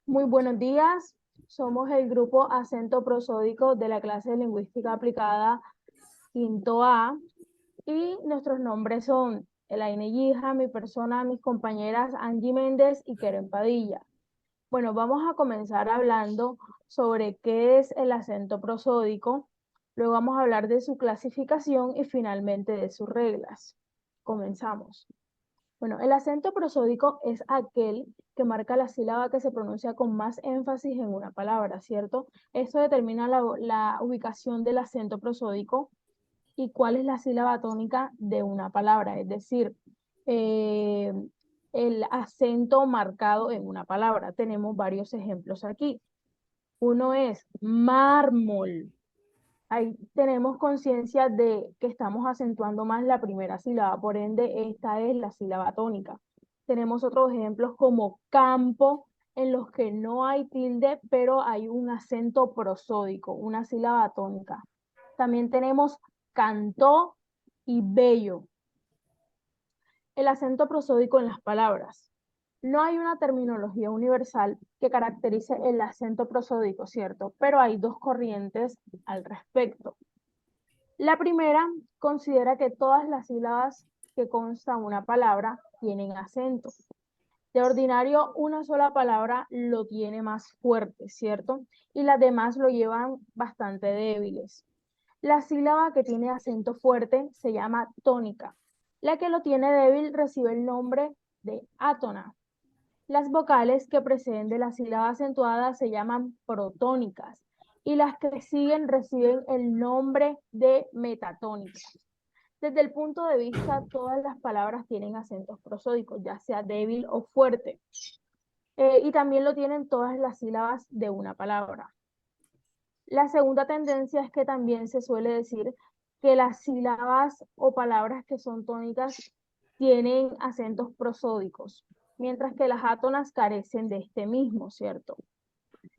Muy buenos días, somos el grupo Acento Prosódico de la clase de Lingüística Aplicada quinto A y nuestros nombres son Elaine Guija, mi persona, mis compañeras Angie Méndez y Keren Padilla. Bueno, vamos a comenzar hablando sobre qué es el acento prosódico, luego vamos a hablar de su clasificación y finalmente de sus reglas. Comenzamos. Bueno, el acento prosódico es aquel que marca la sílaba que se pronuncia con más énfasis en una palabra, ¿cierto? Esto determina la ubicación del acento prosódico y cuál es la sílaba tónica de una palabra, es decir, eh, el acento marcado en una palabra. Tenemos varios ejemplos aquí. Uno es mármol. Ahí tenemos conciencia de que estamos acentuando más la primera sílaba, por ende, esta es la sílaba tónica. Tenemos otros ejemplos como campo, en los que no hay tilde, pero hay un acento prosódico, una sílaba tónica. También tenemos cantó y bello. El acento prosódico en las palabras. No hay una terminología universal que caracterice el acento prosódico, ¿cierto? Pero hay dos corrientes al respecto. La primera considera que todas las sílabas que constan una palabra tienen acento. De ordinario, una sola palabra lo tiene más fuerte, ¿cierto? Y las demás lo llevan bastante débiles. La sílaba que tiene acento fuerte se llama tónica. La que lo tiene débil recibe el nombre de átona. Las vocales que preceden de la sílaba acentuada se llaman protónicas y las que siguen reciben el nombre de metatónicas. Desde el punto de vista, todas las palabras tienen acentos prosódicos, ya sea débil o fuerte, y también lo tienen todas las sílabas de una palabra. La segunda tendencia es que también se suele decir que las sílabas o palabras que son tónicas tienen acentos prosódicos, mientras que las átonas carecen de este mismo, ¿cierto?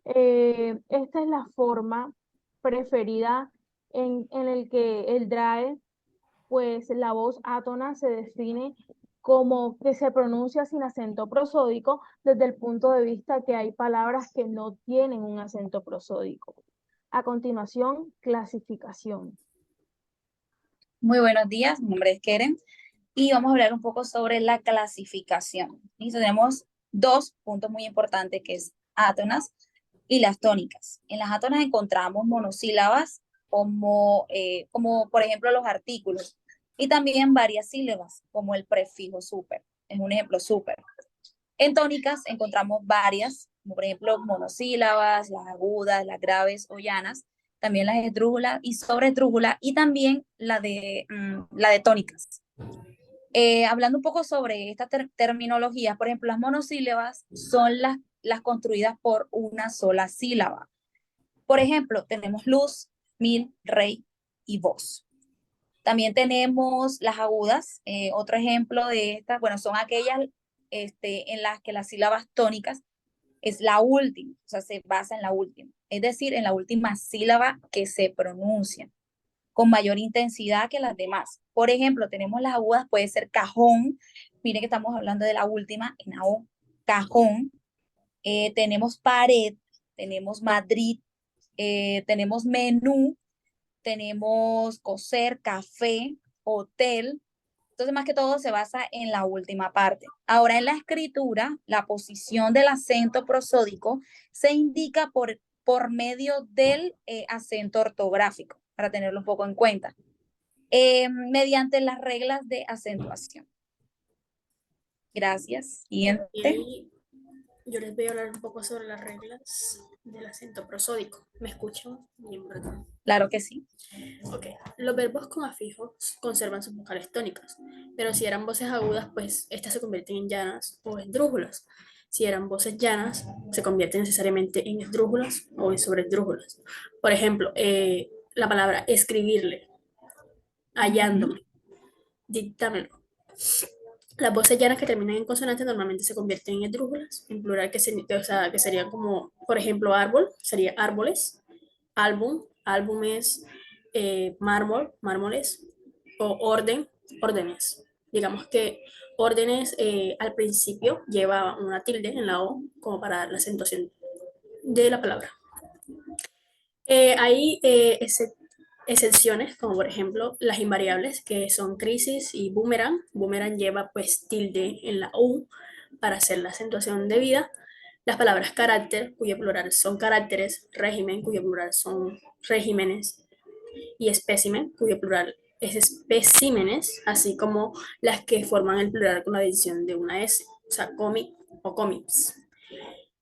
Esta es la forma preferida en el que el DRAE, pues la voz átona se define como que se pronuncia sin acento prosódico desde el punto de vista que hay palabras que no tienen un acento prosódico. A continuación, clasificación. Muy buenos días, mi nombre es Keren y vamos a hablar un poco sobre la clasificación. Y tenemos dos puntos muy importantes que es átonas y las tónicas. En las átonas encontramos monosílabas como por ejemplo los artículos y también varias sílabas como el prefijo súper. Es un ejemplo súper. En tónicas encontramos varias, como por ejemplo monosílabas, las agudas, las graves o llanas, también las esdrújulas y sobresdrújulas y también la de tónicas. Hablando un poco sobre esta terminología, por ejemplo, las monosílabas son las construidas por una sola sílaba. Por ejemplo, tenemos luz, mil, rey y voz. También tenemos las agudas. Otro ejemplo de estas, bueno, son aquellas en las que las sílabas tónicas es la última, o sea, se basa en la última, es decir, en la última sílaba que se pronuncia con mayor intensidad que las demás. Por ejemplo, tenemos las agudas, puede ser cajón, miren que estamos hablando de la última, en la O, cajón. Tenemos pared, tenemos Madrid, tenemos menú, tenemos coser, café, hotel. Entonces, más que todo se basa en la última parte. Ahora, en la escritura, la posición del acento prosódico se indica por medio del acento ortográfico, para tenerlo un poco en cuenta, mediante las reglas de acentuación. Gracias. Siguiente. Y yo les voy a hablar un poco sobre las reglas del acento prosódico. ¿Me escuchan bien, verdad? Claro que sí. Ok. Los verbos con afijos conservan sus vocales tónicas, pero si eran voces agudas, pues estas se convierten en llanas o esdrújulas. Si eran voces llanas, se convierten necesariamente en esdrújulas o en sobresdrújulas. Por ejemplo, la palabra escribirle, Ujú. hallándome, dictámelo. Las voces llanas que terminan en consonantes normalmente se convierten en esdrújulas, en plural, o sea, que serían como, por ejemplo, árbol, sería árboles, álbum, álbumes, mármol, mármoles, o orden, órdenes. Digamos que órdenes al principio lleva una tilde en la O como para la acentuación de la palabra. Hay excepciones, como por ejemplo las invariables, que son crisis y boomerang. Boomerang lleva pues tilde en la U para hacer la acentuación debida. Las palabras carácter, cuyo plural son caracteres, régimen, cuyo plural son regímenes, y espécimen, cuyo plural es especímenes, así como las que forman el plural con la adición de una S, o sea, cómic o cómics.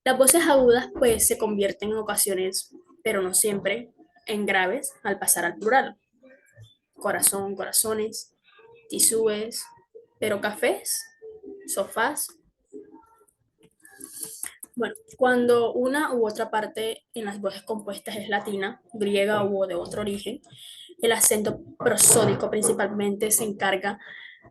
Las voces agudas pues se convierten en ocasiones, pero no siempre, en graves al pasar al plural. Corazón, corazones, tisúes, pero cafés, sofás. Bueno, cuando una u otra parte en las voces compuestas es latina, griega o de otro origen, el acento prosódico principalmente se encarga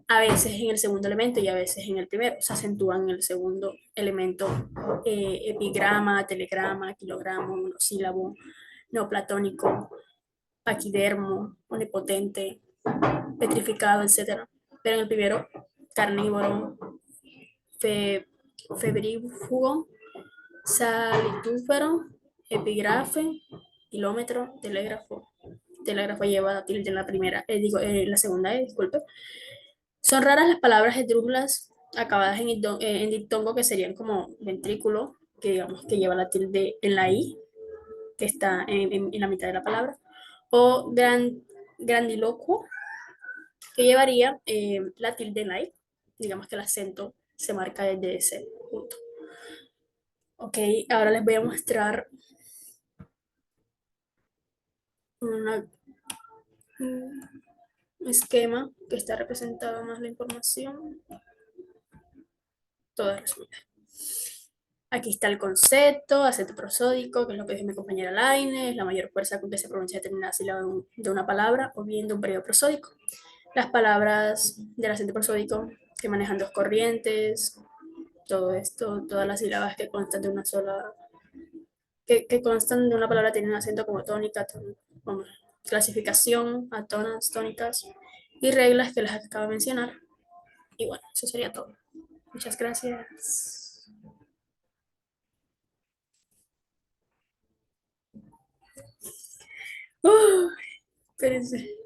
a veces en el segundo elemento y a veces en el primero. Se acentúan en el segundo elemento epigrama, telegrama, kilogramo, monosílabo, neoplatónico, paquidermo, omnipotente, petrificado, etc. Pero en el primero, carnívoro, fe, febrífugo, salitúfero, epígrafe, kilómetro, telégrafo. Telégrafo lleva tilde en la primera, en la segunda, disculpe. Son raras las palabras esdrújulas acabadas en diptongo, que serían como ventrículo, que digamos que lleva la tilde en la I, que está en la mitad de la palabra, o grandilocuo, que llevaría la tilde en la I. Digamos que el acento se marca desde ese punto. Ok, ahora les voy a mostrar un esquema que está representado más la información, toda resumida. Aquí está el concepto, acento prosódico, que es lo que dice mi compañera Laine, es la mayor fuerza con que se pronuncia determinada sílaba de una palabra o bien de un periodo prosódico. Las palabras del acento prosódico que manejan dos corrientes, todo esto, todas las sílabas que constan de una sola, que constan de una palabra tienen acento como tónica, clasificación, atonas, tónicas y reglas que les acabo de mencionar. Y bueno, eso sería todo. Muchas gracias. Espérense.